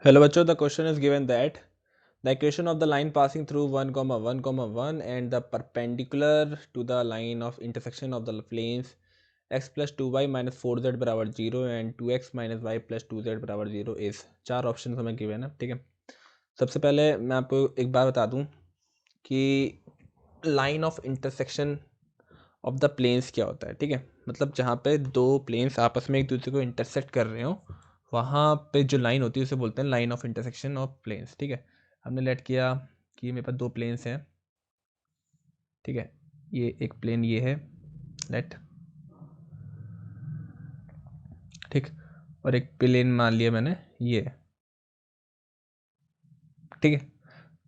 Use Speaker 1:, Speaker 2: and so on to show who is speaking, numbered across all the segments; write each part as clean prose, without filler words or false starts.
Speaker 1: Hello बच्चों, the question is given that the equation of the line passing through 1 comma 1 comma 1 and the perpendicular to the line of intersection of the planes x plus 2y minus 4z बराबर 0 and 2x minus y plus 2z बराबर 0 is। चार option हमें given है। ठीक है, सबसे पहले मैं आपको एक बात बता दूं कि line of intersection of the planes क्या होता है। ठीक है, मतलब जहाँ पे दो प्लेन्स आपस में एक दूसरे को इंटरसेक्ट कर रहे हो वहाँ पे जो लाइन होती है उसे बोलते हैं line of intersection of planes. ठीक है, हमने लेट किया कि मेरे पास दो प्लेन्स हैं। ठीक है, ये एक प्लेन ये है लेट, ठीक, और एक प्लेन मान लिया मैंने ये। ठीक है,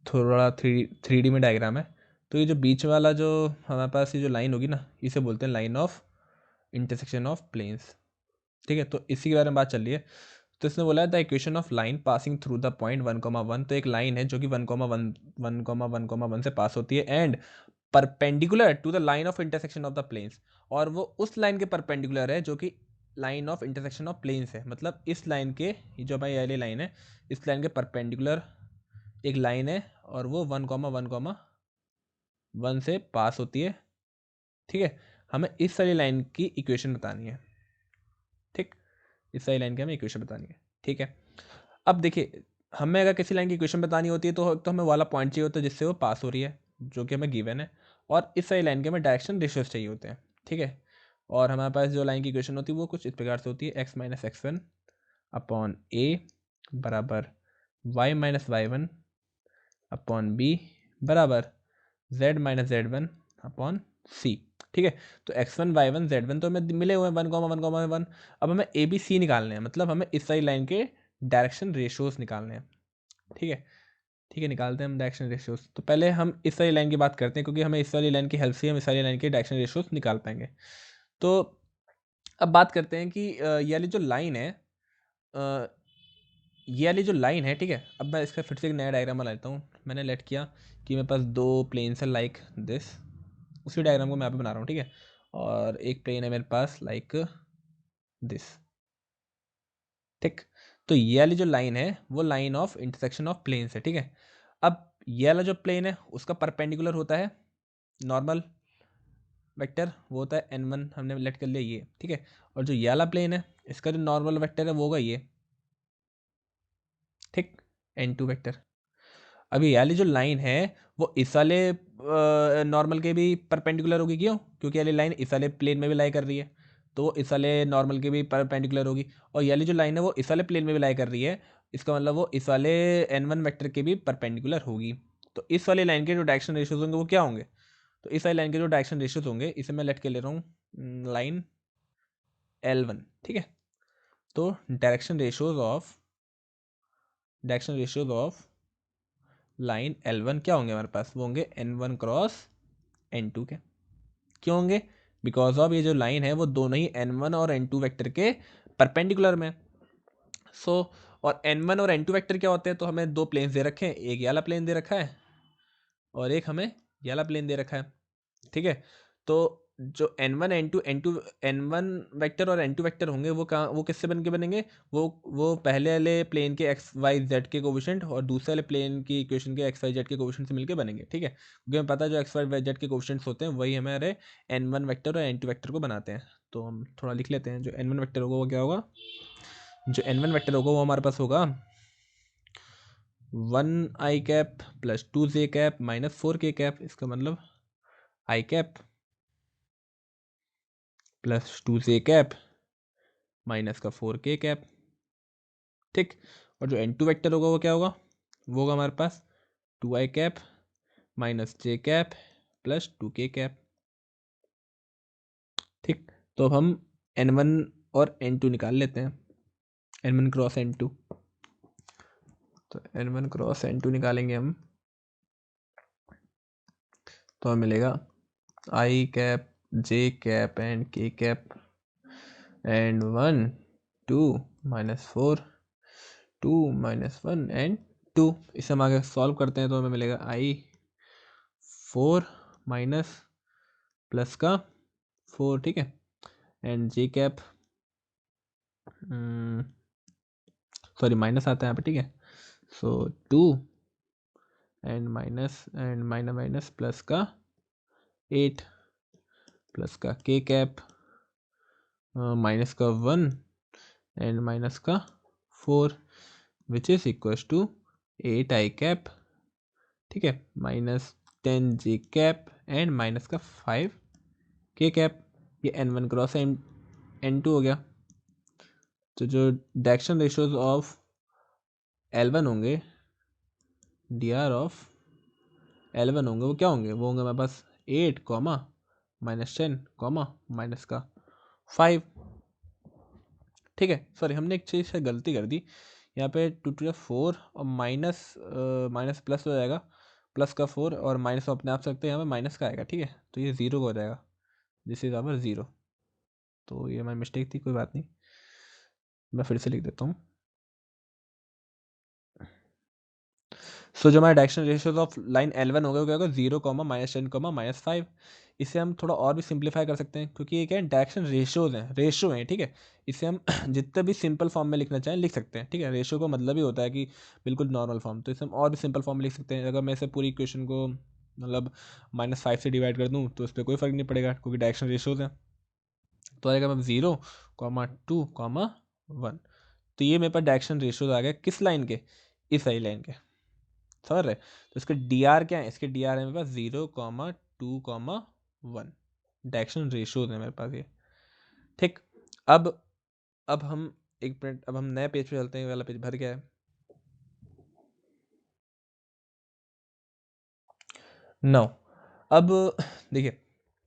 Speaker 1: थोड़ा थ्री डी में डायग्राम है। तो ये जो बीच वाला जो हमारे पास ये जो लाइन होगी ना इसे बोलते हैं line of intersection of planes. ठीक है, तो इसी के बारे में बात चल रही है। तो इसने बोला है the equation of line passing through the point 1,1। तो एक लाइन है जो कि 1,1 से पास होती है and perpendicular to the line of intersection of the planes, और वो उस लाइन के परपेंडिकुलर है जो कि line of intersection of planes है। मतलब इस लाइन के, जो हमारी वाली लाइन है, इस लाइन के परपेंडिकुलर एक लाइन है और वो 1,1 से पास होती है। ठीक है, हमें इस वाली लाइन की इक्वेशन बतानी है। ठीक, इस वाली लाइन की हमें इक्वेशन बतानी है। ठीक है, अब देखिए, हमें अगर किसी लाइन की इक्वेशन बतानी होती है तो हमें वाला पॉइंट चाहिए होता है जिससे वो पास हो रही है, जो कि हमें गिवन है, और इस वाली लाइन के हमें डायरेक्शन रेशियोज चाहिए होते हैं। ठीक है, और हमारे पास जो लाइन की इक्वेशन होती है वो कुछ इस प्रकार से होती है x minus X one upon A बराबर y minus Y one upon B बराबर z minus Z one upon C. ठीक है, तो x1 y1 z1 तो हमें मिले हुए हैं 1,1,1। अब हमें ए बी सी निकालने हैं, मतलब हमें इस वाली लाइन के डायरेक्शन रेशियोज निकालने हैं। ठीक है, ठीक है, निकालते हैं हम डायरेक्शन रेशियोज। तो पहले हम इस वाली लाइन की बात करते हैं क्योंकि हमें इस वाली लाइन की हेल्प से हम इस वाली लाइन के डायरेक्शन रेशियोज निकाल पाएंगे। तो अब बात करते हैं कि ये वाली जो लाइन है, ये वाली जो लाइन है, ठीक है, अब मैं इसका फिर से एक नया डायग्राम बना लेता हूँ। मैंने लेट किया कि मेरे पास दो प्लेन्स है लाइक दिस, उसी डायग्राम को मैं यहाँ पे बना रहा हूँ। ठीक है, और एक प्लेन है मेरे पास लाइक दिस। ठीक, तो ये वाली जो लाइन है वो line of intersection of planes है। ठीक है, अब ये वाला जो प्लेन है उसका परपेंडिकुलर होता है नॉर्मल वेक्टर, वो होता है n1, हमने लेट कर लिया ये। ठीक है, और जो ये वाला प्लेन है इसका जो नॉर्मल वेक्टर है वो होगा ये। ठीक, n2 वेक्टर। अभी ये वाली जो लाइन है वो इस वाले नॉर्मल के भी परपेंडिकुलर होगी। क्यों? क्योंकि ये वाली लाइन इस वाले प्लेन में भी लाई कर रही है, तो वो इस वाले नॉर्मल के भी परपेंडिकुलर होगी। और ये वाली जो लाइन है वो इस वाले प्लेन में भी लाई कर रही है, इसका मतलब वो इस वाले n1 वेक्टर के भी परपेंडिकुलर होगी। तो इस वाली लाइन के जो डायरेक्शन रेशियोज होंगे वो क्या होंगे? तो इस वाली लाइन के जो डायरेक्शन रेशियोज होंगे इसे मैं लेट के ले रहा हूँ लाइन L1। ठीक है, तो direction ratios of line L1 क्या होंगे हमारे पास? वो होंगे n1 क्रॉस n2 के। क्यों होंगे? बिकॉज ऑफ ये जो लाइन है वो दोनों ही n1 और n2 वेक्टर के परपेंडिकुलर में। सो और n1 और n2 वेक्टर क्या होते हैं? तो हमें दो प्लेन्स दे रखे हैं, एक ये वाला प्लेन दे रखा है और एक हमें ये वाला प्लेन दे रखा है। ठीक है, तो जो n1 n2 n2 n1 vector और n2 वेक्टर होंगे वो कहाँ, वो किससे बन के बनेंगे? वो पहले वाले प्लेन के एक्स वाई जेड के कोविशेंट और दूसरे वाले प्लेन की इक्वेशन के एक्स वाई जेड के कोविशेंट से मिलकर बनेंगे। ठीक है, क्योंकि हमें पता है जो एक्स वाई जेड के कोविशेंट्स होते हैं वही हमारे n1 वेक्टर और n2 वेक्टर को बनाते हैं। तो हम थोड़ा लिख लेते हैं। जो n1 वेक्टर होगा वो क्या होगा? जो n1 वेक्टर होगा वो हमारे पास होगा 1 i cap plus 2j cap minus 4k cap. इसका मतलब i cap plus 2j cap minus का 4k कैप। ठीक, और जो n2 वेक्टर होगा वो क्या होगा? वो होगा हमारे पास 2i cap minus j cap plus 2k cap. ठीक, तो अब हम n1 और n2 निकाल लेते हैं। n1 क्रॉस n2, तो n1 क्रॉस n2 निकालेंगे हम तो हमें मिलेगा i cap j cap and k cap and 1 2 minus 4 2 minus 1 and 2। इसे हम आगे सॉल्व करते हैं तो हमें मिलेगा i4 माइनस प्लस का 4। ठीक है, and j cap, sorry minus आता है यहाँ पे। ठीक है, सो 2 एंड माइनस माइनस प्लस का 8 प्लस का k कैप माइनस का 1 एंड माइनस का 4 which is equals to 8i cap, ठीक है, minus 10j cap and minus का 5k कैप। ये n1 क्रॉस n2 हो गया। तो जो डायरेक्शन रेशियोज ऑफ L1 होंगे, dr ऑफ L1 होंगे, वो क्या होंगे? वो होंगे हमारे पास 8 कॉमा माइनस 10 कॉमा माइनस का 5, ठीक है। सॉरी, हमने एक चीज़ से गलती कर दी। यहाँ पे 2 टू 4 और माइनस प्लस हो जाएगा, प्लस का 4 और माइनस अपने आप सकते हैं, यहाँ पे माइनस का आएगा, ठीक है। तो ये 0 हो जाएगा, दिस इज आवर 0। तो ये हमारी मिस्टेक थी, कोई बात नहीं, मैं फिर से लिख देता हूँ। सो जो हमारा direction ratios of line L1 हो गया, क्या होगा? 0 कॉमा माइनस 10 कॉमा माइनस 5। इसे हम थोड़ा और भी सिंप्लीफाई कर सकते हैं, क्योंकि ये क्या है, डायरेक्शन रेशियोज हैं, रेशो हैं, ठीक है। इसे हम जितने भी सिंपल फॉर्म में लिखना चाहें लिख सकते हैं, ठीक है। रेशो का मतलब ही होता है कि बिल्कुल नॉर्मल फॉर्म, तो इसे हम और भी सिंपल फॉर्म में लिख सकते हैं। अगर मैं इसे पूरी इक्वेशन को मतलब -5 से डिवाइड कर दूँ तो उस पर कोई फर्क नहीं पड़ेगा, क्योंकि डायरेक्शन रेशियोज हैं। तो आएगा मतलब 0 कॉमा 2 कॉमा 1। तो ये मेरे पास डायरेक्शन रेशियोज आ गया किस लाइन के? इस आई लाइन के, समझ रहे? तो इसके डी आर क्या है? इसके डी आर है मेरे पास 0 कॉमा 2 कॉमा 1। डायरेक्शन रेशियोज है मेरे पास ये, ठीक। अब हम एक मिनट, अब हम नए पेज पे चलते हैं। वाला पेज भर गया है। नो, अब देखिए,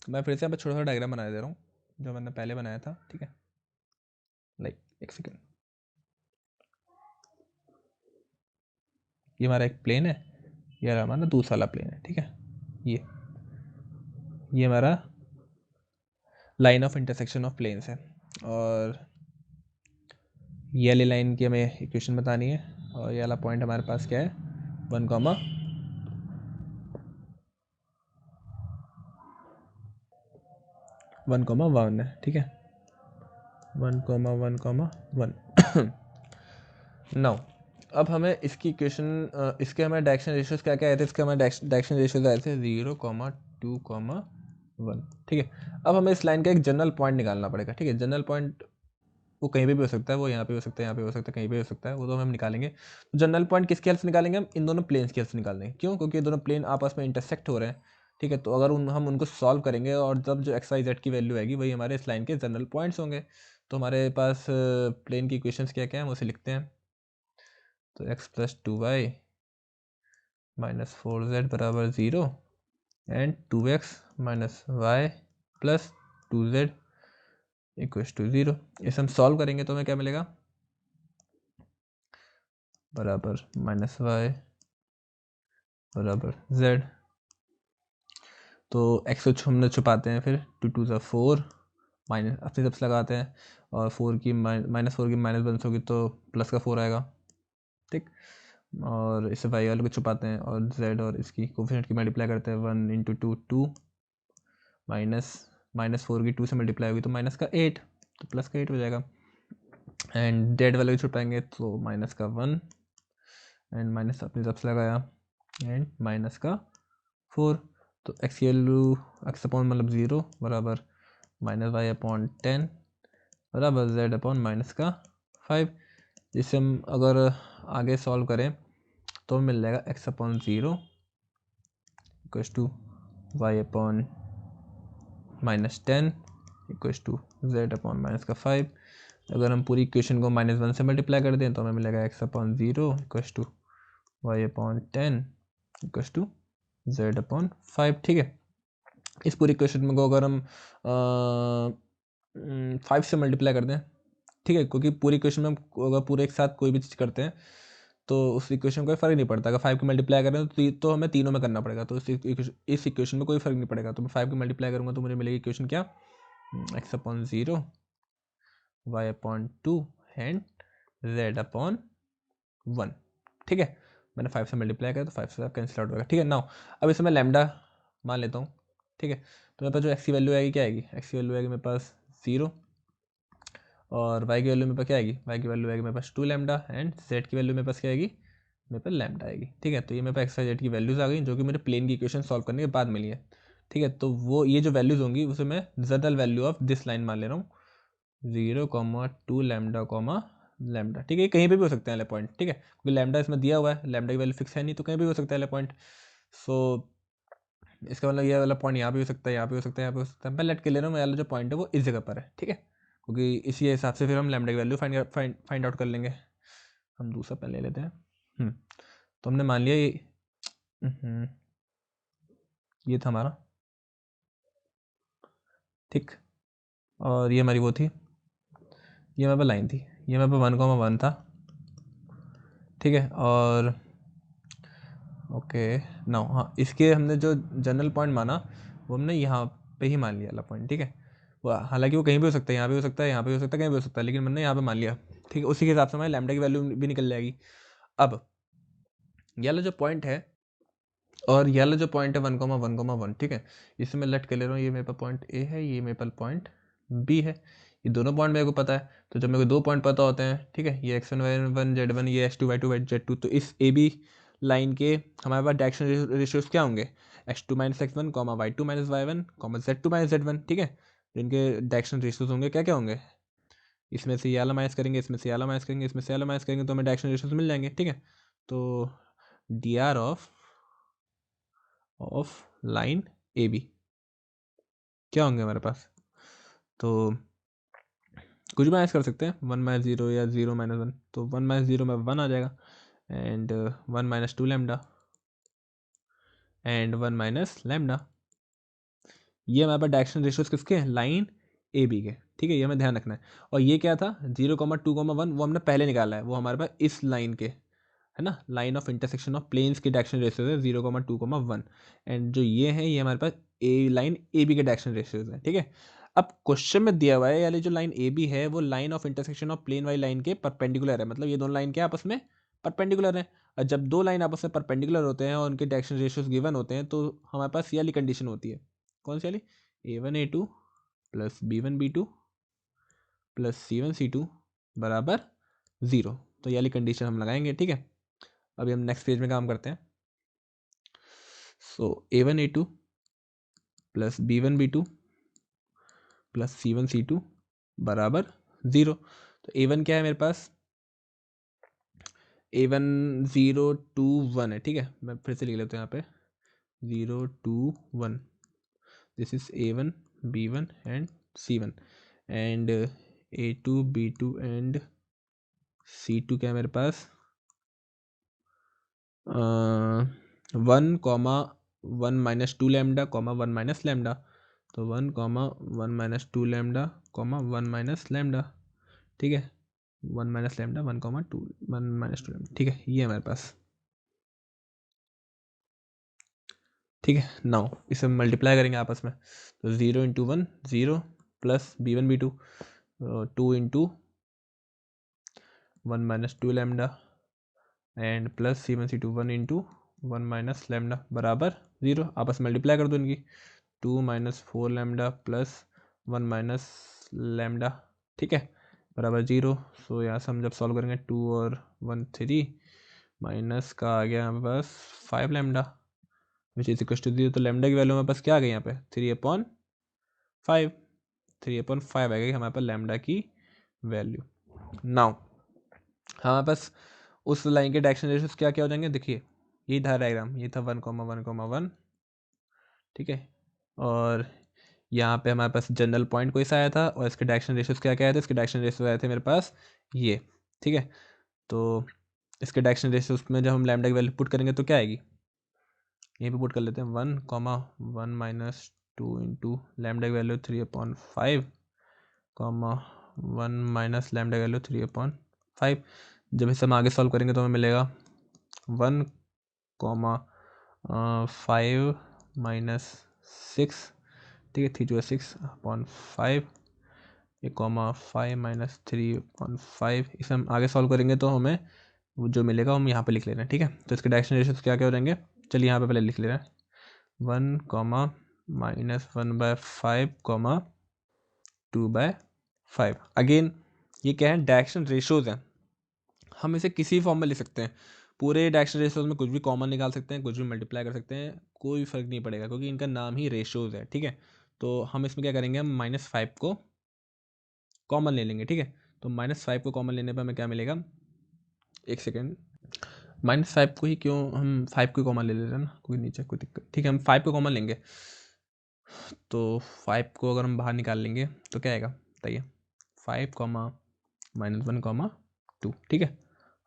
Speaker 1: मैं फिर से यहाँ पे छोटा छोटा डायग्राम बना दे रहा हूँ जो मैंने पहले बनाया था, ठीक है। लाइक एक सेकेंड, ये हमारा एक प्लेन है, ये हमारा दूसरा वाला प्लेन है, ठीक है। ये हमारा line of intersection of planes है, और ये वाली लाइन की हमें इक्वेशन बतानी है। और ये वाला पॉइंट हमारे पास क्या है? 1 कॉमा 1 है, ठीक है। 1 नाउ अब हमें इसकी इक्वेशन, इसके हमें डायरेक्शन रेशियोज क्या क्या आए थे? इसके हमें डायरेक्शन रेशियोज आए थे 0 कॉमा 2 कॉमा 1, ठीक है। अब हमें इस लाइन का एक जनरल पॉइंट निकालना पड़ेगा, ठीक है। जनरल पॉइंट वो कहीं पे भी हो सकता है, वो यहाँ पे हो सकता है, यहाँ पे हो सकता है, कहीं पे हो सकता है, वो तो हम निकालेंगे। तो जनरल पॉइंट किसकी हेल्प से निकालेंगे? हम इन दोनों प्लेन्स की हेल्प से निकालेंगे। क्यों? क्योंकि ये दोनों प्लेन आपस में इंटरसेक्ट हो रहे हैं, ठीक है। तो अगर हम उनको सॉल्व करेंगे, और जब जो एक्स वाई जेड की वैल्यू आएगी वही हमारे इस लाइन के जनरल पॉइंट्स होंगे। तो हमारे पास प्लेन की इक्वेशंस क्या क्या है, हम उसे लिखते हैं। तो x plus 2y minus 4z बराबर 0 and 2x minus y plus 2z equals to 0। इसे हम सॉल्व करेंगे तो हमें क्या मिलेगा? बराबर माइनस वाई बराबर z। तो x को हमने छुपाते हैं, फिर 2 टू ज़ा 4 माइनस अपनी तरफ से लगाते हैं, और 4 की -4 की -1 होगी तो प्लस का 4 आएगा, ठीक। और इसे वाई वाले को छुपाते हैं, और z और इसकी कोफिशिएंट की मल्टीप्लाई करते हैं। 1 इंटू 2 2 -4 की 2 से मल्टीप्लाई होगी तो माइनस का 8, तो प्लस का 8 हो जाएगा। एंड डेड वाले को छुपाएंगे तो माइनस का 1 एंड माइनस अपनी तरफ से लगाया, एंड माइनस का 4। तो एक्स की वैल्यू एक्स अपॉन मतलब 0 बराबर माइनस वाई अपॉन 10 बराबर जेड अपॉन माइनस का 5। जिससे हम अगर आगे सॉल्व करें तो मिल जाएगा x upon 0 equals to y upon -10 equals to z upon minus का 5। अगर हम पूरी इक्वेशन को -1 से मल्टीप्लाई कर दें तो हमें मिलेगा x upon 0 equals to y upon 10 equals to z upon 5, ठीक है। इस पूरी इक्वेशन को अगर हम 5 से मल्टीप्लाई कर दें, ठीक है, क्योंकि पूरी इक्वेशन में हम अगर पूरे एक साथ कोई भी चीज़ करते हैं तो उस इक्वेशन में कोई फ़र्क नहीं पड़ता। अगर 5 की मल्टीप्लाई करें तो हमें तीनों में करना पड़ेगा, तो इस इक्वेशन में कोई फ़र्क नहीं पड़ेगा। तो मैं 5 की मल्टीप्लाई करूँगा तो मुझे मिलेगी इक्वेशन क्या? X upon 0 y upon 2 and z upon 1, ठीक है। मैंने 5 से मल्टीप्लाई किया तो 5 से कैंसिल आउट होगा, ठीक है। नाउ अब इसे मैं लैम्डा मान लेता हूँ, ठीक है। तो मेरे पास जो एक्स की वैल्यू आएगी क्या आएगी? एक्स की वैल्यू आएगी मेरे पास 0, और वाई की वैल्यू मेरे पास क्या आएगी? वाई की वैल्यू आएगी मेरे पास 2 लैम्डा, एंड जेड की वैल्यू मेरे पास क्या आएगी? मेरे पे लैम्डा आएगी। ठीक है, तो ये मेरे पे एक्स वाई जेड की वैल्यूज़ आ गई जो कि मेरे प्लेन की इक्वेशन सॉल्व करने के बाद मिली है। ठीक है, तो वो ये जो वैल्यूज़ होंगी उसे मैं general value of this line मान ले रहा हूँ, 0,2 लैम्डा कॉमा लैम्डा। ठीक है, ये कहीं पे भी हो सकते हैं वाले पॉइंट। ठीक है, क्योंकि लैम्डा इसमें दिया हुआ है, लैम्डा की वैल्यू फिक्स है नहीं, तो कहीं भी हो सकता है वाले पॉइंट। सो इसका मतलब ये वाला पॉइंट यहाँ पे हो सकता है, यहाँ पे हो सकता है, यहाँ पे हो सकता है। मैं लेट के ले रहा हूँ, वाला जो पॉइंट है वो इस जगह पर है। ठीक है, क्योंकि इसी हिसाब से फिर हम लैम्डा की वैल्यू फाइंड आउट कर लेंगे। हम दूसरा पेन ले लेते हैं। तो हमने मान लिया ये था हमारा। ठीक, और ये हमारी वो थी, ये हमारे पास लाइन थी, ये हमारे पास 1,1 था। ठीक है, और ओके नाउ, हाँ इसके हमने जो जनरल पॉइंट माना वो हमने यहाँ पे ही मान लिया वाला पॉइंट। ठीक है, वो हालांकि वो कहीं भी हो सकता है, यहाँ पे हो सकता है, यहाँ पे हो सकता है, कहीं भी हो सकता है, लेकिन मैंने यहाँ पे मान लिया। ठीक है, उसी के हिसाब से हमारे लैम्डा की वैल्यू भी निकल जाएगी। अब ये वाला जो पॉइंट है और ये वाला जो पॉइंट है 1,1,1, ठीक है, इसे मैं लेट कर ले रहा हूँ। ये मेरे पास पॉइंट ए है, ये मेरे पास पॉइंट बी है। ये दोनों पॉइंट मेरे को पता है, तो जब मेरे को 2 पॉइंट पता होते हैं, ठीक है, ये x1 y1 z1, ये x2 y2 z2, तो इस ए बी लाइन के हमारे पास डायरेक्शन रेशियोज क्या होंगे, x2 - x1, y2 - y1, z2 - z1। ठीक है, जिनके डायरेक्शन रेशियोज होंगे क्या क्या होंगे, इसमें से ये वाला माइनस करेंगे, इसमें से ये वाला माइनस करेंगे, इसमें से वाला माइनस करेंगे, तो हमें डायरेक्शन रेशियोज मिल जाएंगे। ठीक है, तो D R of line A B क्या होंगे हमारे पास, तो कुछ भी माइनस कर सकते हैं, 1 - 0 या 0 - 1, तो 1 - 0 में 1 आ जाएगा, एंड 1 - 2 लैम्डा एंड 1 - लैम्डा। ये हमारे पास डायरेक्शन रेशियोज किसके हैं, लाइन ए बी के। ठीक है, ये हमें ध्यान रखना है। और ये क्या था, 0,2,1, वो हमने पहले निकाला है, वो हमारे पास इस लाइन के है ना, line of intersection of planes की डायरेक्शन रेशियोज है 0,2,1, एंड जो ये है ये हमारे पास ए लाइन ए बी के डायरेक्शन रेशियोज है। ठीक है, अब क्वेश्चन में दिया हुआ है यानी जो लाइन ए बी है वो line of intersection of plane वाली लाइन के परपेंडिकुलर है, मतलब ये दोनों लाइन के आपस में परपेंडिकुलर है। और जब दो लाइन आपस में परपेंडिकुलर होते हैं और उनके डायरेक्शन रेशियोज गिवन होते हैं, तो हमारे पास ये वाली कंडीशन होती है, कौन सी वाली, A1 A2 plus B1 B2 plus C1 C2 बराबर 0। तो ये वाली कंडीशन हम लगाएंगे। ठीक है, अभी हम नेक्स्ट पेज में काम करते हैं। सो A1 A2 plus B1 B2 plus C1 C2 बराबर 0। तो A1 क्या है मेरे पास, A1 0 2 1 है। ठीक है, मैं फिर से लिख लेता हूँ यहाँ पे 0 2 1, this is A1 B1 and C1, and A2 B2 and C2 क्या है मेरे पास 1,1 - 2 लैम्डा 1 - लैम्डा, तो 1,1 - 2 लैम्डा 1 - लैम्डा। ठीक है, 1 - लैम्डा 1,2 1 - 2 लैम्डा। ठीक है, ये हमारे पास। ठीक है, नाउ इसे मल्टीप्लाई करेंगे आपस में, तो 0 × 1 0 plus B1 B2 2 × 1 - 2 lambda and plus C1 C2 1 × 1 - lambda बराबर 0। आपस में मल्टीप्लाई कर दो इनकी, 2 - 4 लैम्डा प्लस 1 - लैम्डा। ठीक है, बराबर 0। सो यहाँ से हम जब सॉल्व करेंगे 2 और 1 3, माइनस का आ गया हमारे पास 5 lambda which is equal to 0। तो लैम्डा की वैल्यू हमारे पास क्या आ गई यहाँ पे 3/5, 3/5 आ गई हमारे पास लैम्डा की वैल्यू। नाउ हमारे पास उस लाइन के डायरेक्शन रेशियोज क्या क्या हो जाएंगे, देखिए यही था डायग्राम, ये था 1,1,1। ठीक है, और यहाँ पे हमारे पास जनरल पॉइंट कोई सा आया था और इसके डायरेक्शन रेशियोज क्या क्या आए थे, इसके डायरेक्शन रेशियोज आए थे मेरे पास ये। ठीक है, तो इसके डायरेक्शन रेशियोज में जब हम लैम्डा की वैल्यू पुट करेंगे तो क्या आएगी, यहीं पे पुट कर लेते हैं 1,1 - 2 × लैम्डा की वैल्यू 3/5 1 - लैम्डा की वैल्यू 3/5। जब इसे हम आगे सॉल्व करेंगे तो हमें मिलेगा 1,5 - 6। ठीक है, 3 × 6/5 5 - 3/5। इसे हम आगे सॉल्व करेंगे तो हमें वो जो मिलेगा हम यहाँ पे लिख ले रहे हैं। ठीक है, तो इसके डायरेक्शन रेशियोज क्या क्या हो जाएंगे, चलिए यहाँ पे पहले लिख ले रहे हैं 1, -1/5 2/5। अगेन ये क्या है, डायरेक्शन रेशियोज हैं, हम इसे किसी फॉर्म में लिख सकते हैं, पूरे डायरेक्शनल रेशियोज में कुछ भी कॉमन निकाल सकते हैं, कुछ भी मल्टीप्लाई कर सकते हैं, कोई फ़र्क नहीं पड़ेगा क्योंकि इनका नाम ही रेशियोज है, ठीक है। तो हम इसमें क्या करेंगे, हम -5 को कॉमन ले लेंगे, ठीक है। तो -5 को कॉमन लेने पर हमें क्या मिलेगा, एक सेकेंड, -5 को ही क्यों, हम 5 को कॉमन ले लेते हैं ना, कोई नीचे कोई दिक्कत, ठीक है। हम 5 को कॉमन लेंगे, तो 5 को अगर हम बाहर निकाल लेंगे तो क्या आएगा बताइए, 5 -1 2, ठीक है।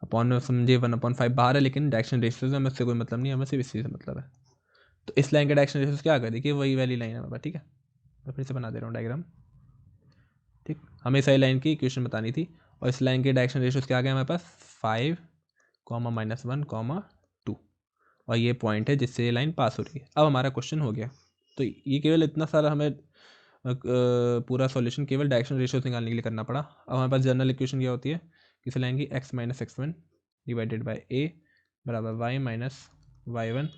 Speaker 1: अपॉन समझिए 1/5 बाहर है, लेकिन डायरेक्शन रेशियो से हमें इससे कोई मतलब नहीं है, हमें सिर्फ इसी से मतलब है। तो इस लाइन का डायरेक्शन रेशियो क्या आएगा, देखिए वही वाली लाइन है हमारे पास, ठीक है। मैं फिर से बना दे रहा हूँ डायग्राम, ठीक। हमें सही लाइन की इक्वेशन बतानी थी, और इस लाइन के डायरेक्शन रेशियोज क्या आ गया हमारे पास, 5, -1, 2, और ये पॉइंट है जिससे ये लाइन पास हो रही है। अब हमारा क्वेश्चन हो गया। तो ये केवल इतना सारा हमें पूरा सॉल्यूशन केवल डायरेक्शन रेशियोज निकालने के लिए करना पड़ा। अब हमारे पास जनरल इक्वेशन क्या होती है, किसी लाइन की x - x1 divided by a बराबर y - y1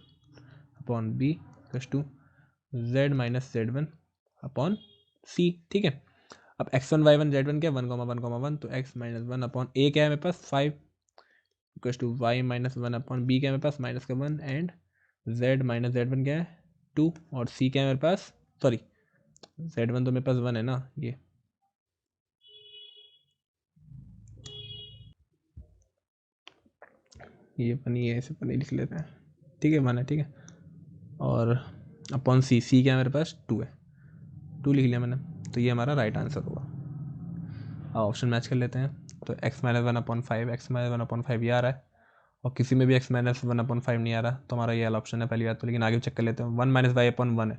Speaker 1: upon b plus 2 z - z1 upon c, ठीक है। अब x1 y1 z1 क्या, 1, 1, 1, तो x - 1 अपॉन a क्या है मेरे पास 5 equals to y - 1 upon b क्या है मेरे पास -1 एंड z - z1 क्या है 2, और c क्या है मेरे पास, सॉरी z1 तो मेरे पास 1 है ना, ये पनी है, ऐसे पनी लिख लेते हैं, ठीक है, 1 है, ठीक है। और अपॉन सी क्या है मेरे पास 2 है, 2 लिख लिया मैंने, तो ये हमारा राइट आंसर होगा। अब ऑप्शन मैच कर लेते हैं, तो x - 1/5 x - 1/5 ये आ रहा है, और किसी में भी x - 1/5 नहीं आ रहा, तो हमारा ये वाला ऑप्शन है पहली बात तो। लेकिन आगे चेक कर लेते हैं, 1 - y/1 है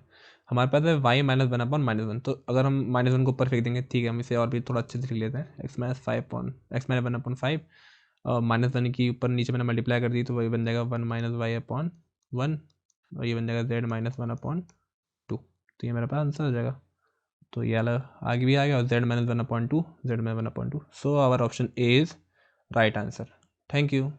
Speaker 1: हमारे पास, है y - 1/1, तो अगर हम -1 को ऊपर फेंक देंगे, ठीक है। हम इसे और भी थोड़ा अच्छे से लिख लेते हैं, x - 1/5 और -1 की ऊपर नीचे मैंने मल्टीप्लाई कर दी, तो वही बन जाएगा 1 - y/1, और ये बन जाएगा z - 1/2, तो ये मेरा पास आंसर हो जाएगा। तो ये वाला आगे भी आ गया, और z - 1/2, z - 1/2, so our option A is right answer. Thank you.